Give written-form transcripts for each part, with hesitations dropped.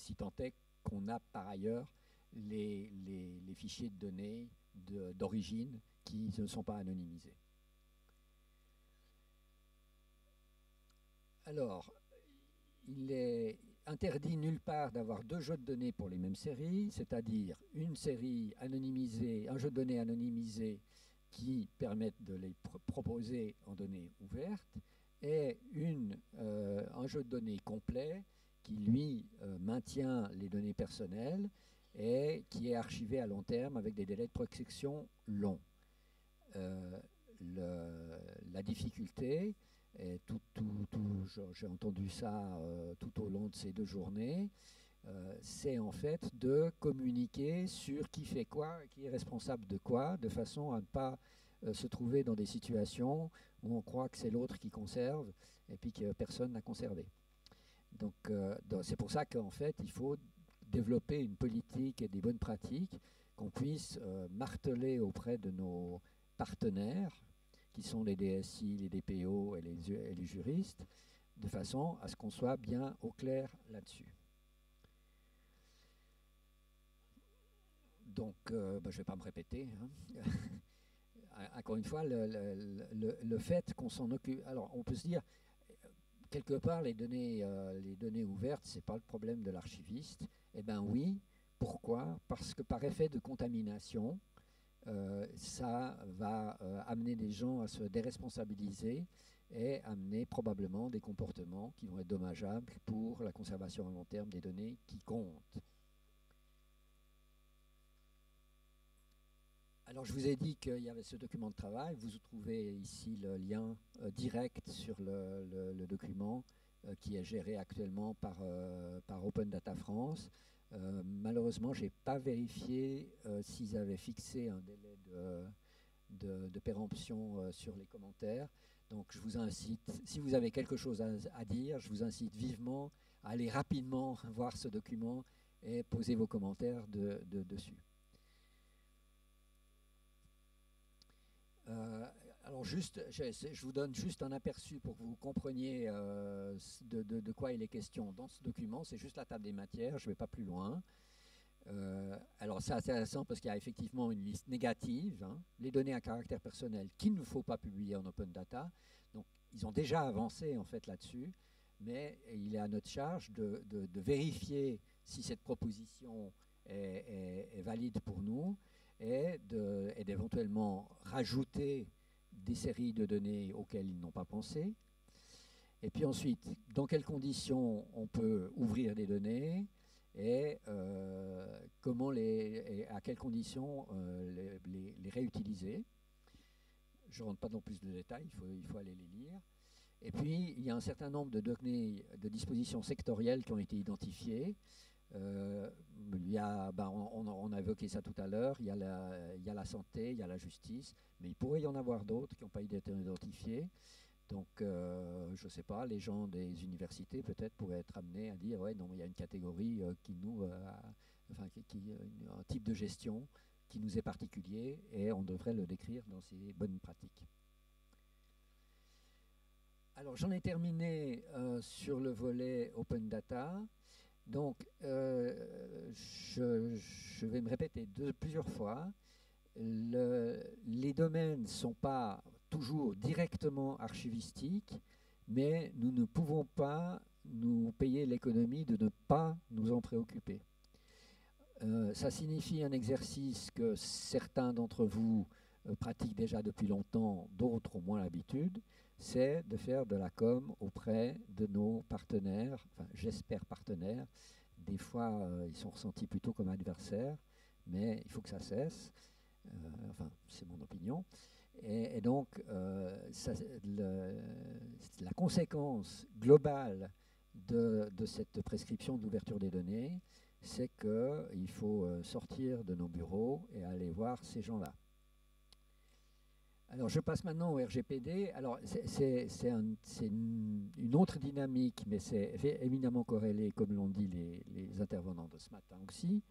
si tant est qu'on a par ailleurs les fichiers de données d'origine qui ne sont pas anonymisés. Alors, il est interdit nulle part d'avoir deux jeux de données pour les mêmes séries, c'est-à-dire une série anonymisée, un jeu de données anonymisé qui permettent de les proposer en données ouvertes, et un jeu de données complet qui, lui, maintient les données personnelles et qui est archivé à long terme avec des délais de protection longs. La difficulté, et j'ai entendu ça tout au long de ces 2 journées, c'est en fait de communiquer sur qui fait quoi, qui est responsable de quoi, de façon à ne pas se trouver dans des situations où on croit que c'est l'autre qui conserve et puis que personne n'a conservé. Donc c'est pour ça qu'en fait il faut développer une politique et des bonnes pratiques qu'on puisse marteler auprès de nos partenaires, qui sont les DSI, les DPO et les juristes, de façon à ce qu'on soit bien au clair là-dessus. Donc, je ne vais pas me répéter. Hein. Encore une fois, le fait qu'on s'en occupe... Alors, on peut se dire, quelque part, les données ouvertes, ce n'est pas le problème de l'archiviste. Eh bien oui, pourquoi? Parce que par effet de contamination, ça va amener des gens à se déresponsabiliser et amener probablement des comportements qui vont être dommageables pour la conservation à long terme des données qui comptent. Alors je vous ai dit qu'il y avait ce document de travail, vous trouvez ici le lien direct sur le document qui est géré actuellement par Open Data France. Malheureusement, je n'ai pas vérifié s'ils avaient fixé un délai de péremption sur les commentaires. Donc je vous incite, si vous avez quelque chose à dire, je vous incite vivement à aller rapidement voir ce document et poser vos commentaires dessus. Alors juste, je vous donne juste un aperçu pour que vous compreniez de quoi il est question dans ce document. C'est juste la table des matières, je ne vais pas plus loin. Alors c'est intéressant parce qu'il y a effectivement une liste négative, hein, les données à caractère personnel qu'il ne faut pas publier en open data. Donc ils ont déjà avancé en fait là-dessus, mais il est à notre charge de vérifier si cette proposition est valide pour nous et d'éventuellement rajouter des séries de données auxquelles ils n'ont pas pensé. Et puis ensuite, dans quelles conditions on peut ouvrir des données et à quelles conditions les réutiliser. Je ne rentre pas dans plus de détails, il faut aller les lire. Et puis, il y a un certain nombre de données de dispositions sectorielles qui ont été identifiées. On a évoqué ça tout à l'heure, il y a la santé, il y a la justice, mais il pourrait y en avoir d'autres qui n'ont pas été identifiées. Donc, je ne sais pas, les gens des universités peut-être pourraient être amenés à dire, ouais, non, il y a une catégorie un type de gestion qui nous est particulier et on devrait le décrire dans ces bonnes pratiques. Alors, j'en ai terminé sur le volet Open Data. Donc, je vais me répéter plusieurs fois. Les domaines ne sont pas toujours directement archivistiques, mais nous ne pouvons pas nous payer l'économie de ne pas nous en préoccuper. Ça signifie un exercice que certains d'entre vous pratiquent déjà depuis longtemps, d'autres ont moins l'habitude, c'est de faire de la com auprès de nos partenaires, enfin j'espère partenaires. Des fois, ils sont ressentis plutôt comme adversaires, mais il faut que ça cesse. Enfin, c'est mon opinion. Et donc, la conséquence globale de cette prescription d'ouverture des données, c'est qu'il faut sortir de nos bureaux et aller voir ces gens-là. Alors, je passe maintenant au RGPD. Alors, c'est une autre dynamique, mais c'est éminemment corrélé, comme l'ont dit les intervenants de ce matin aussi.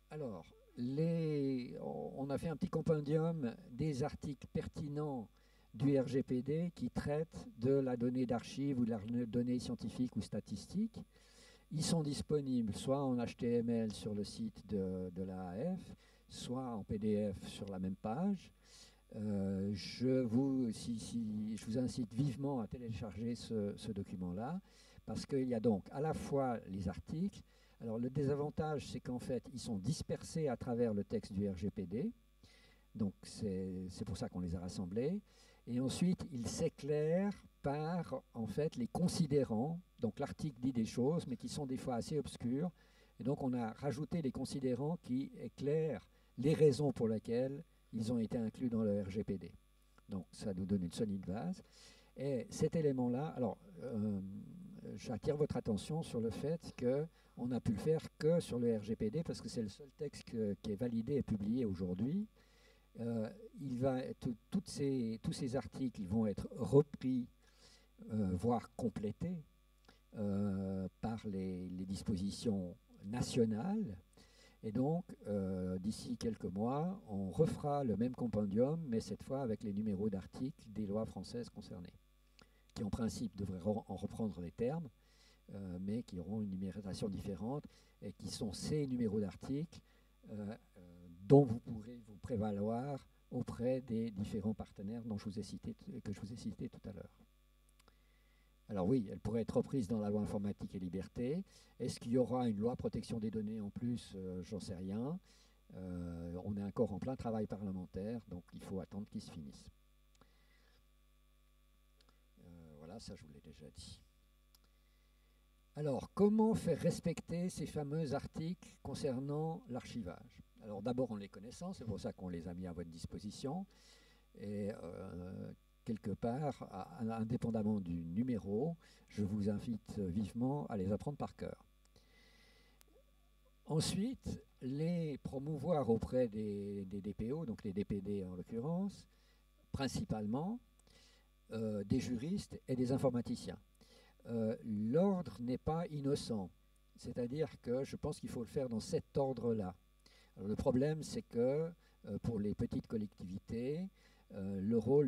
Alors, on a fait un petit compendium des articles pertinents du RGPD qui traitent de la donnée d'archive ou de la donnée scientifique ou statistique. Ils sont disponibles soit en HTML sur le site de l'AAF, soit en PDF sur la même page. Je vous incite vivement à télécharger ce document-là, parce qu'il y a donc à la fois les articles. Alors le désavantage, c'est qu'en fait, ils sont dispersés à travers le texte du RGPD, donc c'est pour ça qu'on les a rassemblés. Et ensuite, ils s'éclairent par en fait les considérants. Donc l'article dit des choses, mais qui sont des fois assez obscures. Et donc on a rajouté des considérants qui éclairent les raisons pour lesquelles ils ont été inclus dans le RGPD. Donc ça nous donne une solide base. Et cet élément-là, alors j'attire votre attention sur le fait qu'on n'a pu le faire que sur le RGPD parce que c'est le seul texte qui est validé et publié aujourd'hui. Tous ces articles vont être repris, voire complétés par les dispositions nationales. Et donc, d'ici quelques mois, on refera le même compendium, mais cette fois avec les numéros d'articles des lois françaises concernées, qui en principe devraient en reprendre les termes, mais qui auront une numérotation différente, et qui sont ces numéros d'articles dont vous pourrez vous prévaloir auprès des différents partenaires que je vous ai cités tout à l'heure. Alors oui, elle pourrait être reprise dans la loi informatique et liberté. Est-ce qu'il y aura une loi protection des données en plus? J'en sais rien. On est encore en plein travail parlementaire, donc il faut attendre qu'il se finisse. Voilà, ça je vous l'ai déjà dit. Alors, comment faire respecter ces fameux articles concernant l'archivage? Alors d'abord en les connaissant, c'est pour ça qu'on les a mis à votre disposition. Et quelque part, indépendamment du numéro, je vous invite vivement à les apprendre par cœur. Ensuite, les promouvoir auprès des DPO, donc les DPD en l'occurrence, principalement des juristes et des informaticiens. L'ordre n'est pas innocent, c'est-à-dire que je pense qu'il faut le faire dans cet ordre-là. Le problème, c'est que pour les petites collectivités, le rôle